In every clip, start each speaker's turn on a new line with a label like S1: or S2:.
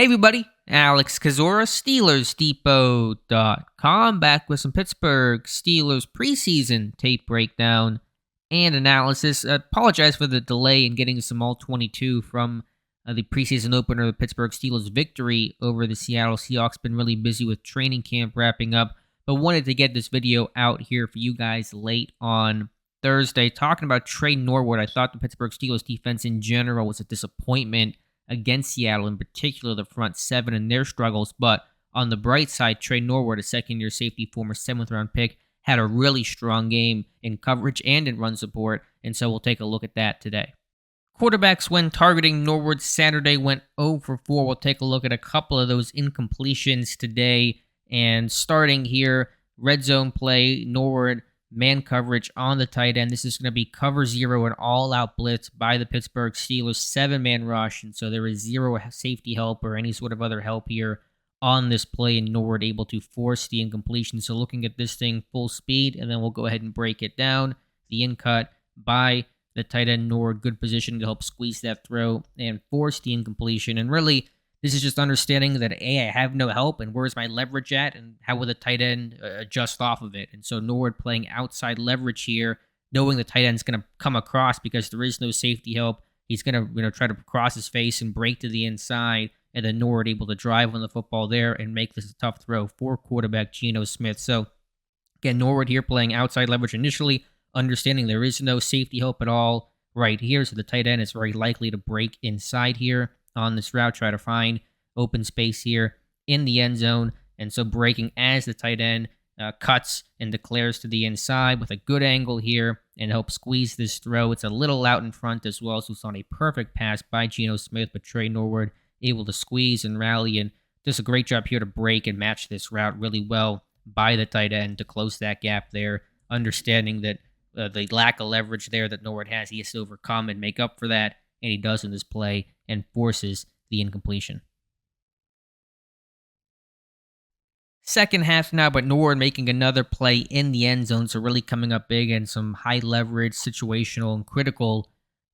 S1: Hey everybody, Alex Kazora, SteelersDepot.com, back with some Pittsburgh Steelers preseason tape breakdown and analysis. Apologize for the delay in getting some All-22 from the preseason opener, the Pittsburgh Steelers victory over the Seattle Seahawks. Been really busy with training camp wrapping up, but wanted to get this video out here for you guys late on Thursday. Talking about Tre Norwood, I thought the Pittsburgh Steelers defense in general was a disappointment against Seattle, in particular the front seven and their struggles. But on the bright side, Tre Norwood, a second-year safety, former seventh-round pick, had a really strong game in coverage and in run support, and so we'll take a look at that today. Quarterbacks when targeting Norwood Saturday went 0 for 4. We'll take a look at a couple of those incompletions today, and starting here, red zone play, Norwood man coverage on the tight end. This is going to be cover zero and all-out blitz by the Pittsburgh Steelers, 7-man rush, and so there is zero safety help or any sort of other help here on this play, and Norwood able to force the incompletion. So looking at this thing full speed, and then we'll go ahead and break it down. The in cut by the tight end Norwood, good position to help squeeze that throw and force the incompletion. And really, this is just understanding that, A, I have no help, and where's my leverage at, and how will the tight end adjust off of it? And so Norwood playing outside leverage here, knowing the tight end's going to come across because there is no safety help. He's going to try to cross his face and break to the inside, and then Norwood able to drive on the football there and make this a tough throw for quarterback Geno Smith. So, again, Norwood here playing outside leverage initially, understanding there is no safety help at all right here, so the tight end is very likely to break inside here on this route, try to find open space here in the end zone, and so breaking as the tight end cuts and declares to the inside with a good angle here and help squeeze this throw. It's a little out in front as well, so it's not a perfect pass by Geno Smith, but Tre Norwood able to squeeze and rally, and does a great job here to break and match this route really well by the tight end to close that gap there, understanding that the lack of leverage there that Norwood has, he has to overcome and make up for that, and he does in this play and forces the incompletion. Second half now, but Norwood making another play in the end zone, so really coming up big and some high leverage, situational, and critical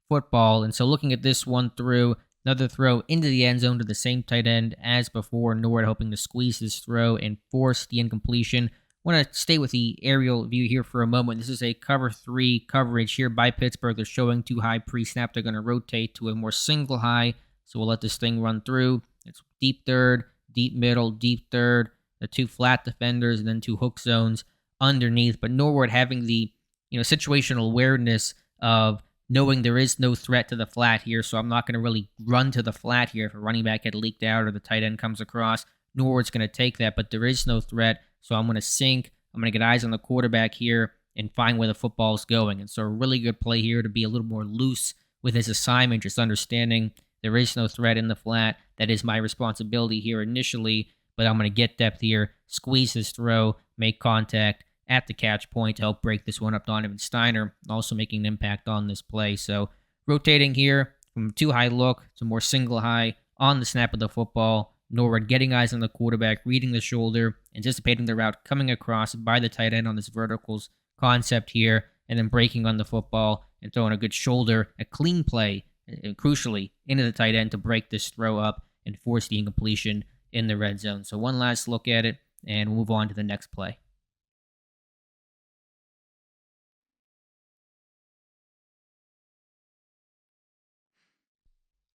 S1: football. And so looking at this one through, another throw into the end zone to the same tight end as before. Norwood hoping to squeeze this throw and force the incompletion. I want to stay with the aerial view here for a moment. This is a cover 3 coverage here by Pittsburgh. They're showing 2 high pre-snap. They're going to rotate to a more single high. So we'll let this thing run through. It's deep third, deep middle, deep third, the 2 flat defenders, and then 2 hook zones underneath. But Norwood having the situational awareness of knowing there is no threat to the flat here, so I'm not going to really run to the flat here if a running back had leaked out or the tight end comes across. Norwood's going to take that, but there is no threat, so I'm going to sink. I'm going to get eyes on the quarterback here and find where the football is going. And so a really good play here to be a little more loose with his assignment, just understanding there is no threat in the flat. That is my responsibility here initially, but I'm going to get depth here, squeeze this throw, make contact at the catch point to help break this one up. Donovan Steiner also making an impact on this play. So rotating here from 2 high look to more single high on the snap of the football. Norwood getting eyes on the quarterback, reading the shoulder, anticipating the route coming across by the tight end on this verticals concept here, and then breaking on the football and throwing a good shoulder, a clean play, and crucially into the tight end to break this throw up and force the incompletion in the red zone. So one last look at it, and we'll move on to the next play.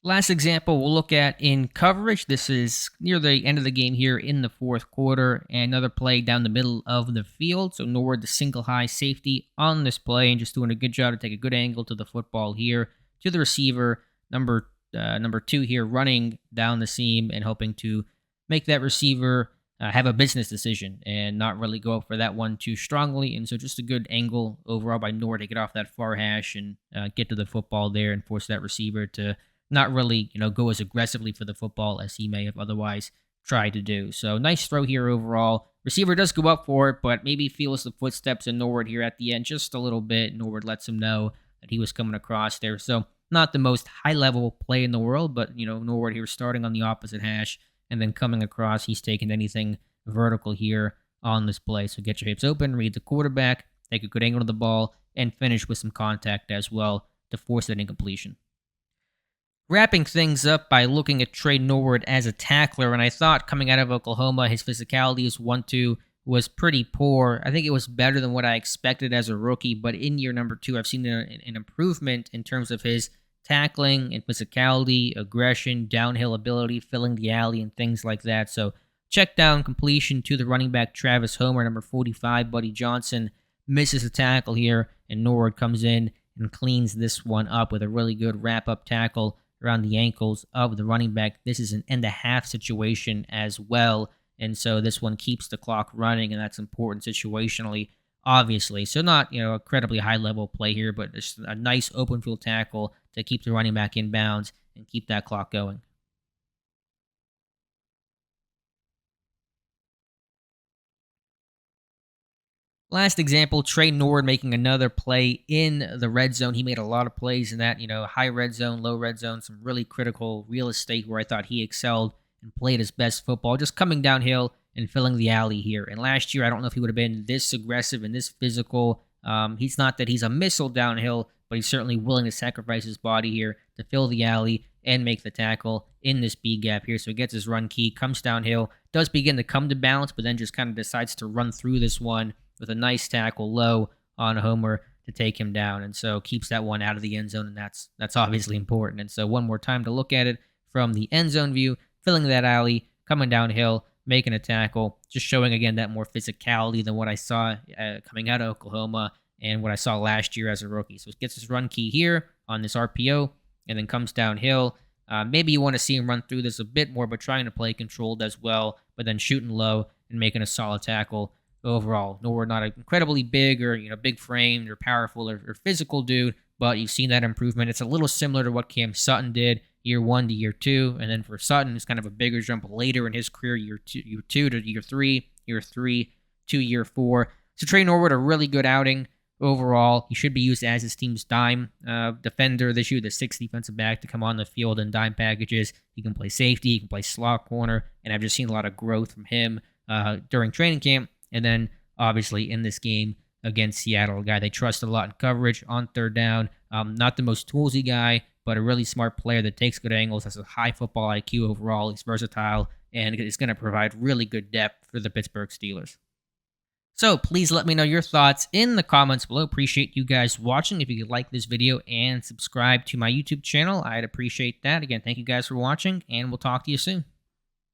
S1: Last example we'll look at in coverage. This is near the end of the game here in the fourth quarter, and another play down the middle of the field. So Norwood, the single high safety on this play, and just doing a good job to take a good angle to the football here to the receiver, number 2 here, running down the seam and hoping to make that receiver have a business decision and not really go up for that one too strongly. And so just a good angle overall by Norwood to get off that far hash and get to the football there and force that receiver to not really, go as aggressively for the football as he may have otherwise tried to do. So nice throw here overall. Receiver does go up for it, but maybe feels the footsteps in Norwood here at the end just a little bit. Norwood lets him know that he was coming across there. So not the most high-level play in the world, but, Norwood here starting on the opposite hash and then coming across. He's taking anything vertical here on this play. So get your hips open, read the quarterback, take a good angle to the ball, and finish with some contact as well to force that incompletion. Wrapping things up by looking at Tre Norwood as a tackler, and I thought coming out of Oklahoma, his physicality as 1-2 was pretty poor. I think it was better than what I expected as a rookie, but in year number 2, I've seen an improvement in terms of his tackling and physicality, aggression, downhill ability, filling the alley, and things like that. So, check down completion to the running back Travis Homer, number 45. Buddy Johnson misses a tackle here, and Norwood comes in and cleans this one up with a really good wrap-up tackle around the ankles of the running back. This is an end-a-half situation as well, and so this one keeps the clock running, and that's important situationally, obviously. So not, incredibly high-level play here, but just a nice open field tackle to keep the running back in bounds and keep that clock going. Last example, Tre Norwood making another play in the red zone. He made a lot of plays in that, high red zone, low red zone, some really critical real estate where I thought he excelled and played his best football, just coming downhill and filling the alley here. And last year, I don't know if he would have been this aggressive and this physical. He's not that he's a missile downhill, but he's certainly willing to sacrifice his body here to fill the alley and make the tackle in this B gap here. So he gets his run key, comes downhill, does begin to come to balance, but then just kind of decides to run through this one with a nice tackle low on Homer to take him down, and so keeps that one out of the end zone, and that's obviously important. And so one more time to look at it from the end zone view, filling that alley, coming downhill, making a tackle, just showing again that more physicality than what I saw coming out of Oklahoma and what I saw last year as a rookie. So it gets his run key here on this RPO, and then comes downhill. Maybe you want to see him run through this a bit more, but trying to play controlled as well, but then shooting low and making a solid tackle. Overall, Norwood not an incredibly big or big framed or powerful or physical dude, but you've seen that improvement. It's a little similar to what Cam Sutton did year 1 to year 2, and then for Sutton, it's kind of a bigger jump later in his career, year two to year 3, year 3 to year 4. So Tre Norwood, a really good outing overall. He should be used as his team's dime defender this year, the 6th defensive back to come on the field in dime packages. He can play safety, he can play slot corner, and I've just seen a lot of growth from him during training camp. And then, obviously, in this game against Seattle, a guy they trust a lot in coverage on third down. Not the most toolsy guy, but a really smart player that takes good angles, has a high football IQ overall. He's versatile, and is going to provide really good depth for the Pittsburgh Steelers. So please let me know your thoughts in the comments below. Appreciate you guys watching. If you could like this video and subscribe to my YouTube channel, I'd appreciate that. Again, thank you guys for watching, and we'll talk to you soon.